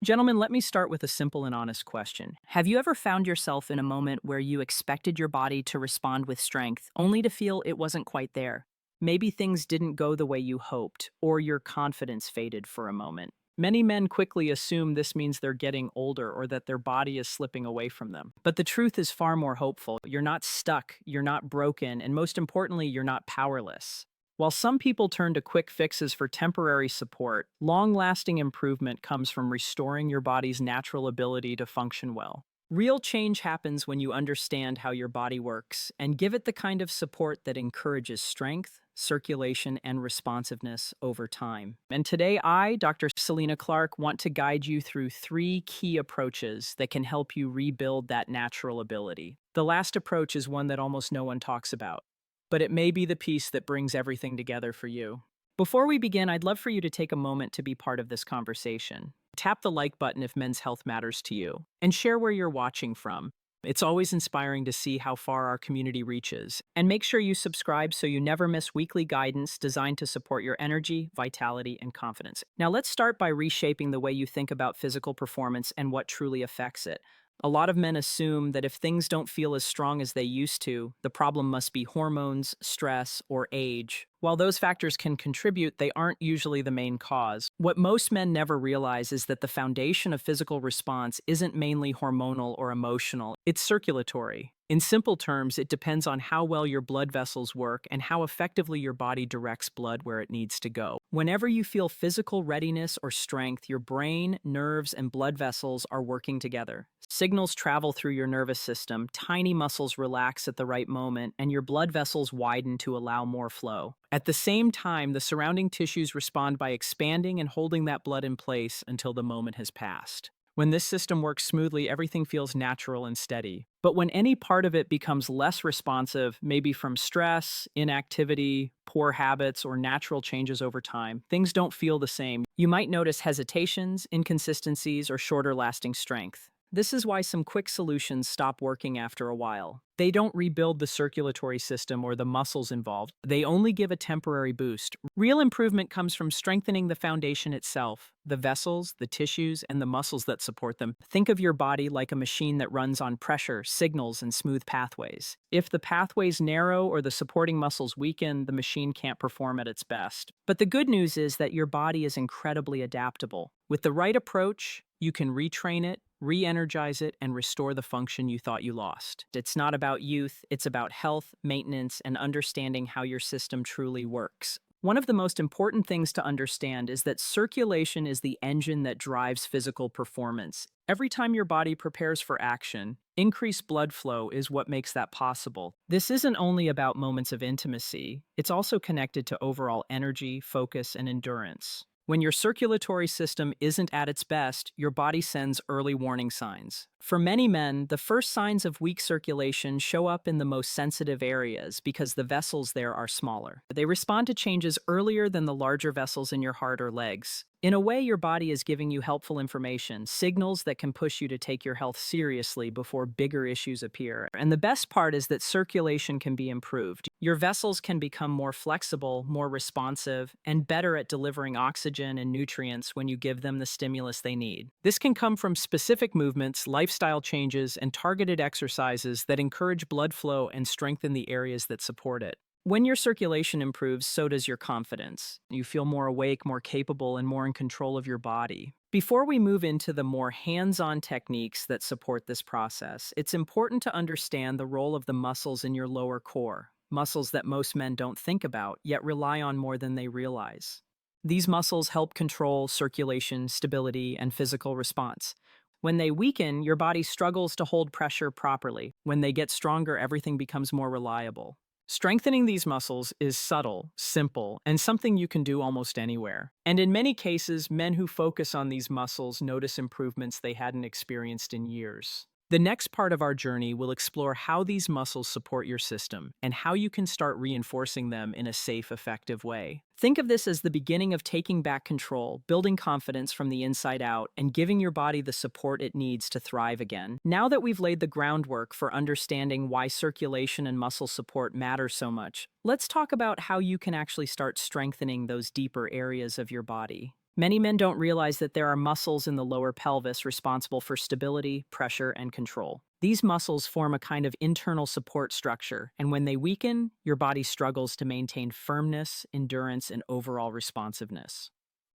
Gentlemen, let me start with a simple and honest question. Have you ever found yourself in a moment where you expected your body to respond with strength, only to feel it wasn't quite there? Maybe things didn't go the way you hoped, or your confidence faded for a moment. Many men quickly assume this means they're getting older or that their body is slipping away from them. But the truth is far more hopeful. You're not stuck, you're not broken, and most importantly, you're not powerless. While some people turn to quick fixes for temporary support, long lasting improvement comes from restoring your body's natural ability to function well. Real change happens when you understand how your body works and give it the kind of support that encourages strength, circulation, and responsiveness over time. And today, Dr. Selena Clark, want to guide you through three key approaches that can help you rebuild that natural ability. The last approach is one that almost no one talks about, but it may be the piece that brings everything together for you. Before we begin, I'd love for you to take a moment to be part of this conversation. Tap the like button if men's health matters to you, and share where you're watching from. It's always inspiring to see how far our community reaches. And make sure you subscribe so you never miss weekly guidance designed to support your energy, vitality, and confidence. Now, let's start by reshaping the way you think about physical performance and what truly affects it. A lot of men assume that if things don't feel as strong as they used to, the problem must be hormones, stress, or age. While those factors can contribute, they aren't usually the main cause. What most men never realize is that the foundation of physical response isn't mainly hormonal or emotional, it's circulatory. In simple terms, it depends on how well your blood vessels work and how effectively your body directs blood where it needs to go. Whenever you feel physical readiness or strength, your brain, nerves, and blood vessels are working together. Signals travel through your nervous system, tiny muscles relax at the right moment, and your blood vessels widen to allow more flow. At the same time, the surrounding tissues respond by expanding and holding that blood in place until the moment has passed. When this system works smoothly, everything feels natural and steady. But when any part of it becomes less responsive, maybe from stress, inactivity, poor habits, or natural changes over time, things don't feel the same. You might notice hesitations, inconsistencies, or shorter lasting strength. This is why some quick solutions stop working after a while. They don't rebuild the circulatory system or the muscles involved. They only give a temporary boost. Real improvement comes from strengthening the foundation itself, the vessels, the tissues, and the muscles that support them. Think of your body like a machine that runs on pressure, signals, and smooth pathways. If the pathways narrow or the supporting muscles weaken, the machine can't perform at its best. But the good news is that your body is incredibly adaptable. With the right approach, you can retrain it, re-energize it, and restore the function you thought you lost. It's not about youth, it's about health, maintenance, and understanding how your system truly works. One of the most important things to understand is that circulation is the engine that drives physical performance. Every time your body prepares for action, increased blood flow is what makes that possible. This isn't only about moments of intimacy, it's also connected to overall energy, focus, and endurance. When your circulatory system isn't at its best, your body sends early warning signs. For many men, the first signs of weak circulation show up in the most sensitive areas because the vessels there are smaller. They respond to changes earlier than the larger vessels in your heart or legs. In a way, your body is giving you helpful information, signals that can push you to take your health seriously before bigger issues appear. And the best part is that circulation can be improved. Your vessels can become more flexible, more responsive, and better at delivering oxygen and nutrients when you give them the stimulus they need. This can come from specific movements, lifestyle changes, and targeted exercises that encourage blood flow and strengthen the areas that support it. When your circulation improves, so does your confidence. You feel more awake, more capable, and more in control of your body. Before we move into the more hands-on techniques that support this process, it's important to understand the role of the muscles in your lower core, muscles that most men don't think about, yet rely on more than they realize. These muscles help control circulation, stability, and physical response. When they weaken, your body struggles to hold pressure properly. When they get stronger, everything becomes more reliable. Strengthening these muscles is subtle, simple, and something you can do almost anywhere. And in many cases, men who focus on these muscles notice improvements they hadn't experienced in years. The next part of our journey will explore how these muscles support your system and how you can start reinforcing them in a safe, effective way. Think of this as the beginning of taking back control, building confidence from the inside out, and giving your body the support it needs to thrive again. Now that we've laid the groundwork for understanding why circulation and muscle support matter so much, let's talk about how you can actually start strengthening those deeper areas of your body. Many men don't realize that there are muscles in the lower pelvis responsible for stability, pressure, and control. These muscles form a kind of internal support structure, and when they weaken, your body struggles to maintain firmness, endurance, and overall responsiveness.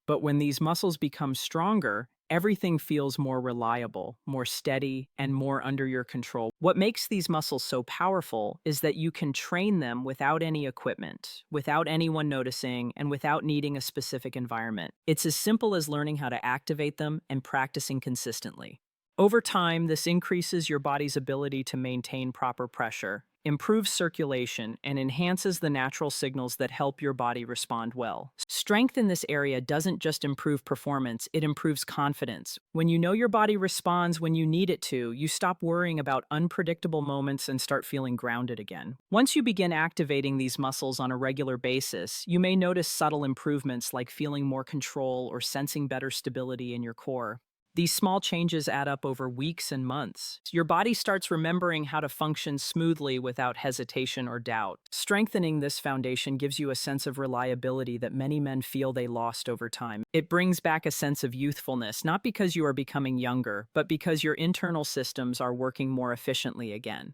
But when these muscles become stronger, everything feels more reliable, more steady, and more under your control. What makes these muscles so powerful is that you can train them without any equipment, without anyone noticing, and without needing a specific environment. It's as simple as learning how to activate them and practicing consistently. Over time, this increases your body's ability to maintain proper pressure, improves circulation, and enhances the natural signals that help your body respond well. Strength in this area doesn't just improve performance, it improves confidence. When you know your body responds when you need it to, you stop worrying about unpredictable moments and start feeling grounded again. Once you begin activating these muscles on a regular basis, you may notice subtle improvements like feeling more control or sensing better stability in your core. These small changes add up over weeks and months. Your body starts remembering how to function smoothly without hesitation or doubt. Strengthening this foundation gives you a sense of reliability that many men feel they lost over time. It brings back a sense of youthfulness, not because you are becoming younger, but because your internal systems are working more efficiently again.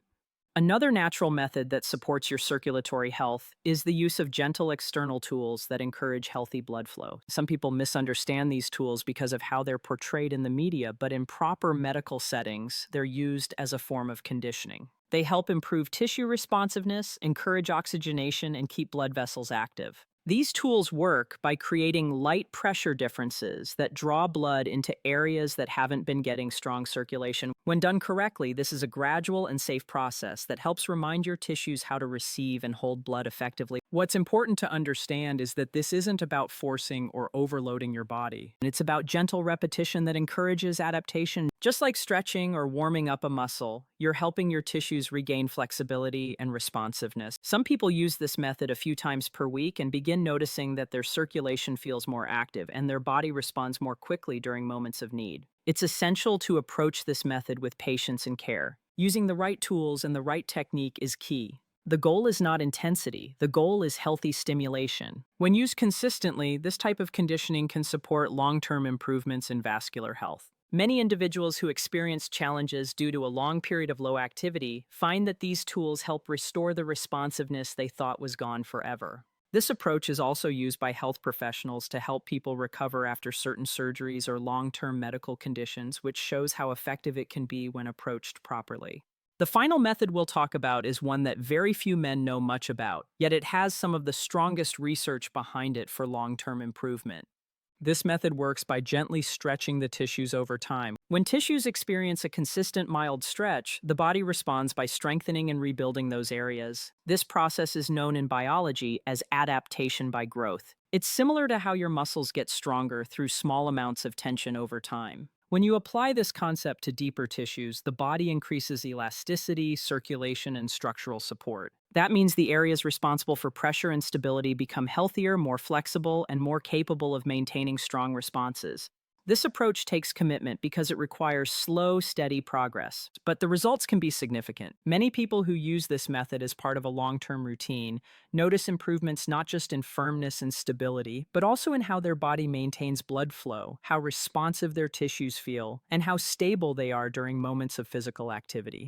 Another natural method that supports your circulatory health is the use of gentle external tools that encourage healthy blood flow. Some people misunderstand these tools because of how they're portrayed in the media, but in proper medical settings, they're used as a form of conditioning. They help improve tissue responsiveness, encourage oxygenation, and keep blood vessels active. These tools work by creating light pressure differences that draw blood into areas that haven't been getting strong circulation. When done correctly, this is a gradual and safe process that helps remind your tissues how to receive and hold blood effectively. What's important to understand is that this isn't about forcing or overloading your body. It's about gentle repetition that encourages adaptation. Just like stretching or warming up a muscle, you're helping your tissues regain flexibility and responsiveness. Some people use this method a few times per week and begin noticing that their circulation feels more active and their body responds more quickly during moments of need. It's essential to approach this method with patience and care. Using the right tools and the right technique is key. The goal is not intensity, the goal is healthy stimulation. When used consistently, this type of conditioning can support long-term improvements in vascular health. Many individuals who experience challenges due to a long period of low activity find that these tools help restore the responsiveness they thought was gone forever. This approach is also used by health professionals to help people recover after certain surgeries or long-term medical conditions, which shows how effective it can be when approached properly. The final method we'll talk about is one that very few men know much about, yet it has some of the strongest research behind it for long-term improvement. This method works by gently stretching the tissues over time. When tissues experience a consistent mild stretch, the body responds by strengthening and rebuilding those areas. This process is known in biology as adaptation by growth. It's similar to how your muscles get stronger through small amounts of tension over time. When you apply this concept to deeper tissues, the body increases elasticity, circulation, and structural support. That means the areas responsible for pressure and stability become healthier, more flexible, and more capable of maintaining strong responses. This approach takes commitment because it requires slow, steady progress, but the results can be significant. Many people who use this method as part of a long-term routine notice improvements not just in firmness and stability, but also in how their body maintains blood flow, how responsive their tissues feel, and how stable they are during moments of physical activity.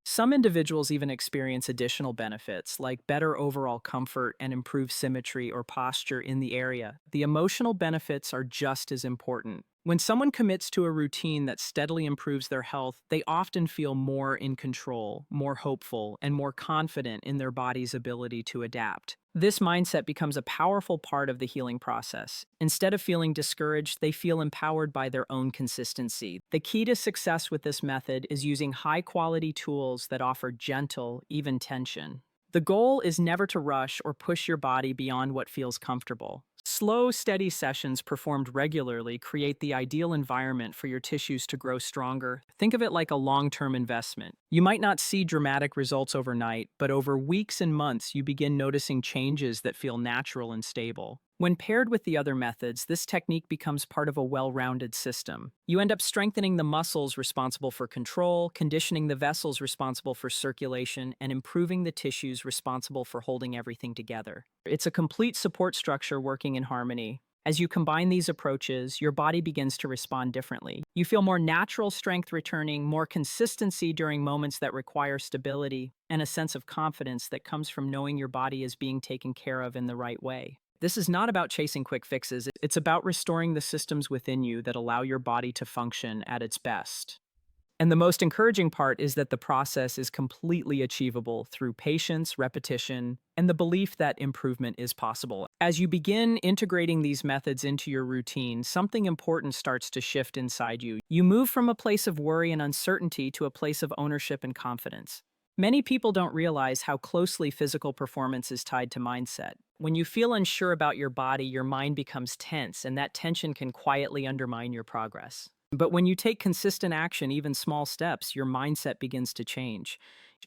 Some individuals even experience additional benefits, like better overall comfort and improved symmetry or posture in the area. The emotional benefits are just as important. When someone commits to a routine that steadily improves their health, they often feel more in control, more hopeful, and more confident in their body's ability to adapt. This mindset becomes a powerful part of the healing process. Instead of feeling discouraged, they feel empowered by their own consistency. The key to success with this method is using high-quality tools that offer gentle, even tension. The goal is never to rush or push your body beyond what feels comfortable. Slow, steady sessions performed regularly create the ideal environment for your tissues to grow stronger. Think of it like a long-term investment. You might not see dramatic results overnight, but over weeks and months you begin noticing changes that feel natural and stable. When paired with the other methods, this technique becomes part of a well-rounded system. You end up strengthening the muscles responsible for control, conditioning the vessels responsible for circulation, and improving the tissues responsible for holding everything together. It's a complete support structure working in harmony. As you combine these approaches, your body begins to respond differently. You feel more natural strength returning, more consistency during moments that require stability, and a sense of confidence that comes from knowing your body is being taken care of in the right way. This is not about chasing quick fixes, it's about restoring the systems within you that allow your body to function at its best. And the most encouraging part is that the process is completely achievable through patience, repetition, and the belief that improvement is possible. As you begin integrating these methods into your routine, something important starts to shift inside you. You move from a place of worry and uncertainty to a place of ownership and confidence. Many people don't realize how closely physical performance is tied to mindset. When you feel unsure about your body, your mind becomes tense, and that tension can quietly undermine your progress. But when you take consistent action, even small steps, your mindset begins to change.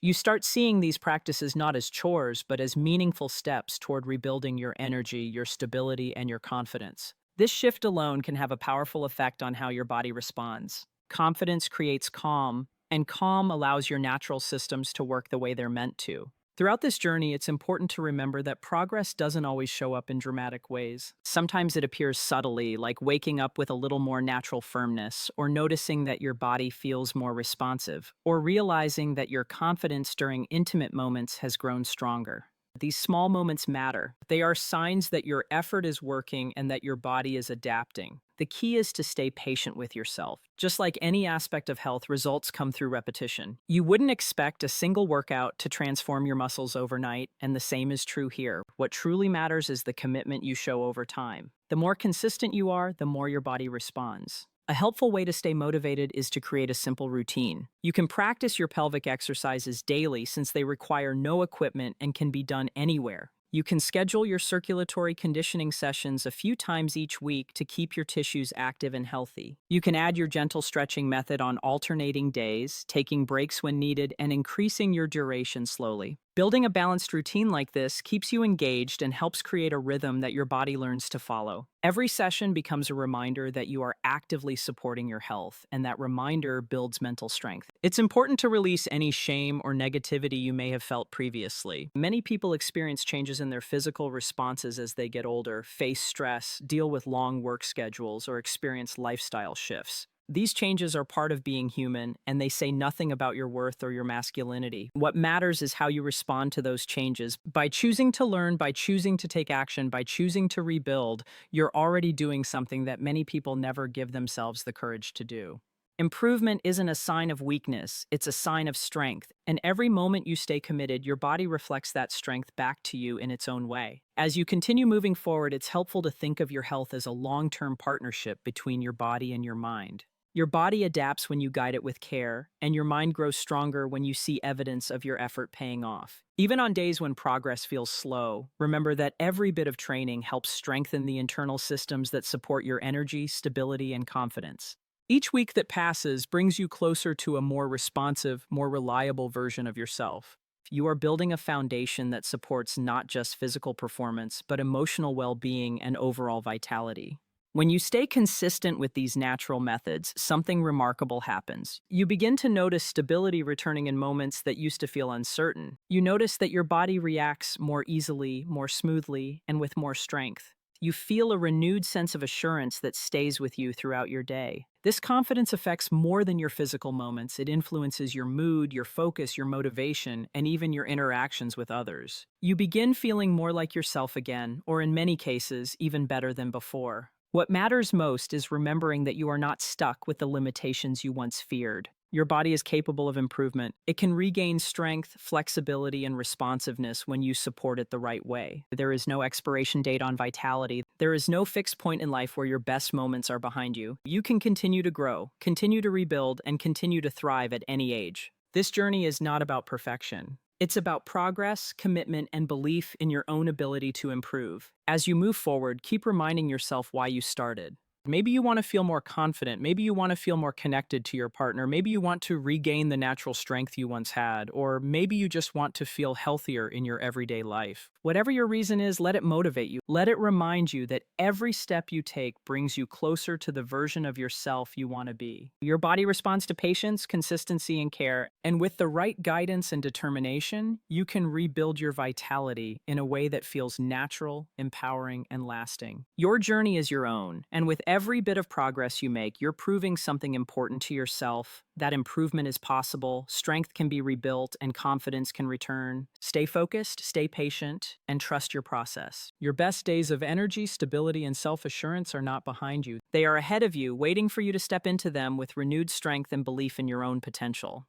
You start seeing these practices not as chores, but as meaningful steps toward rebuilding your energy, your stability, and your confidence. This shift alone can have a powerful effect on how your body responds. Confidence creates calm, and calm allows your natural systems to work the way they're meant to. Throughout this journey, it's important to remember that progress doesn't always show up in dramatic ways. Sometimes it appears subtly, like waking up with a little more natural firmness, or noticing that your body feels more responsive, or realizing that your confidence during intimate moments has grown stronger. These small moments matter. They are signs that your effort is working and that your body is adapting. The key is to stay patient with yourself. Just like any aspect of health, results come through repetition. You wouldn't expect a single workout to transform your muscles overnight, and the same is true here. What truly matters is the commitment you show over time. The more consistent you are, the more your body responds. A helpful way to stay motivated is to create a simple routine. You can practice your pelvic exercises daily since they require no equipment and can be done anywhere. You can schedule your circulatory conditioning sessions a few times each week to keep your tissues active and healthy. You can add your gentle stretching method on alternating days, taking breaks when needed, and increasing your duration slowly. Building a balanced routine like this keeps you engaged and helps create a rhythm that your body learns to follow. Every session becomes a reminder that you are actively supporting your health, and that reminder builds mental strength. It's important to release any shame or negativity you may have felt previously. Many people experience changes in their physical responses as they get older, face stress, deal with long work schedules, or experience lifestyle shifts. These changes are part of being human, and they say nothing about your worth or your masculinity. What matters is how you respond to those changes. By choosing to learn, by choosing to take action, by choosing to rebuild, you're already doing something that many people never give themselves the courage to do. Improvement isn't a sign of weakness, it's a sign of strength. And every moment you stay committed, your body reflects that strength back to you in its own way. As you continue moving forward, it's helpful to think of your health as a long-term partnership between your body and your mind. Your body adapts when you guide it with care, and your mind grows stronger when you see evidence of your effort paying off. Even on days when progress feels slow, remember that every bit of training helps strengthen the internal systems that support your energy, stability, and confidence. Each week that passes brings you closer to a more responsive, more reliable version of yourself. You are building a foundation that supports not just physical performance, but emotional well-being and overall vitality. When you stay consistent with these natural methods, something remarkable happens. You begin to notice stability returning in moments that used to feel uncertain. You notice that your body reacts more easily, more smoothly, and with more strength. You feel a renewed sense of assurance that stays with you throughout your day. This confidence affects more than your physical moments. It influences your mood, your focus, your motivation, and even your interactions with others. You begin feeling more like yourself again, or in many cases, even better than before. What matters most is remembering that you are not stuck with the limitations you once feared. Your body is capable of improvement. It can regain strength, flexibility, and responsiveness when you support it the right way. There is no expiration date on vitality. There is no fixed point in life where your best moments are behind you. You can continue to grow, continue to rebuild, and continue to thrive at any age. This journey is not about perfection. It's about progress, commitment, and belief in your own ability to improve. As you move forward, keep reminding yourself why you started. Maybe you want to feel more confident. Maybe you want to feel more connected to your partner. Maybe you want to regain the natural strength you once had. Or maybe you just want to feel healthier in your everyday life. Whatever your reason is, let it motivate you. Let it remind you that every step you take brings you closer to the version of yourself you want to be. Your body responds to patience, consistency, and care, and with the right guidance and determination, you can rebuild your vitality in a way that feels natural, empowering, and lasting. Your journey is your own, and with every bit of progress you make, you're proving something important to yourself. That improvement is possible, strength can be rebuilt, and confidence can return. Stay focused, stay patient, and trust your process. Your best days of energy, stability, and self-assurance are not behind you. They are ahead of you, waiting for you to step into them with renewed strength and belief in your own potential.